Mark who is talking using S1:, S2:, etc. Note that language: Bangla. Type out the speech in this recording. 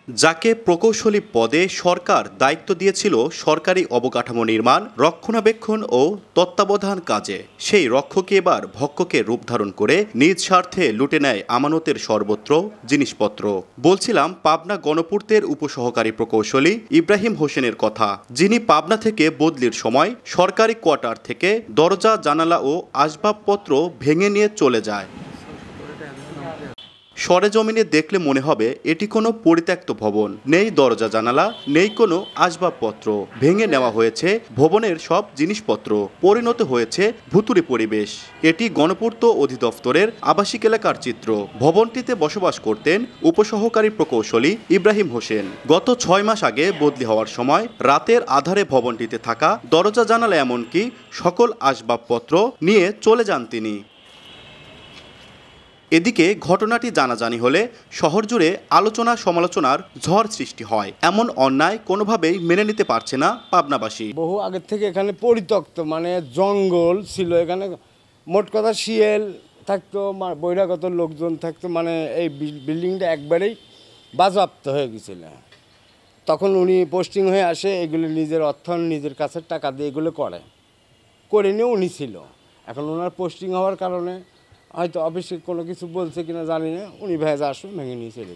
S1: যাকে প্রকৌশলী পদে সরকার দায়িত্ব দিয়েছিল সরকারি অবকাঠামো নির্মাণ, রক্ষণাবেক্ষণ ও তত্ত্বাবধান কাজে, সেই রক্ষকই এবার ভক্ষকে রূপ ধারণ করে নিজ স্বার্থে লুটে নেয় আমানতের সর্বত্র জিনিসপত্র। বলছিলাম পাবনা গণপূর্তের উপসহকারী প্রকৌশলী ইব্রাহিম হোসেনের কথা, যিনি পাবনা থেকে বদলির সময় সরকারি কোয়ার্টার থেকে দরজা, জানালা ও আসবাবপত্র ভেঙে নিয়ে চলে যায়। সরেজমিনে দেখলে মনে হবে এটি কোনো পরিত্যক্ত ভবন। নেই দরজা জানালা, নেই কোনো আসবাবপত্র। ভেঙে নেওয়া হয়েছে ভবনের সব জিনিসপত্র, পরিণত হয়েছে ভুতুড়ে পরিবেশ। এটি গণপূর্ত অধিদপ্তরের আবাসিক এলাকার চিত্র। ভবনটিতে বসবাস করতেন উপসহকারী প্রকৌশলী ইব্রাহিম হোসেন। গত 6 মাস আগে বদলি হওয়ার সময় রাতের আধারে ভবনটিতে থাকা দরজা, জানালা এমনকি সকল আসবাবপত্র নিয়ে চলে যান তিনি। এদিকে ঘটনাটি জানাজানি হলে শহর জুড়ে আলোচনা সমালোচনার ঝড় সৃষ্টি হয়। এমন অন্যায় কোনোভাবেই মেনে নিতে পারছে না পাবনাবাসী।
S2: বহু আগের থেকে এখানে পরিত্যক্ত জঙ্গল ছিল, এখানে মোট কথা শিয়াল থাকতো, বহিরাগত লোকজন থাকতো, এই বিল্ডিংটা একবারেই বাজেয়াপ্ত হয়ে গেছিল। তখন উনি পোস্টিং হয়ে আসে, এগুলো নিজের অর্থায়ন, নিজের কাছে টাকা দিয়ে এগুলো করে নিয়ে উনি ছিল। এখন ওনার পোস্টিং হওয়ার কারণে হয়তো অফিসে কোনো কিছু বলছে কিনা জানি না, উনি ভেজা আসুন ভেঙে নিয়ে চলে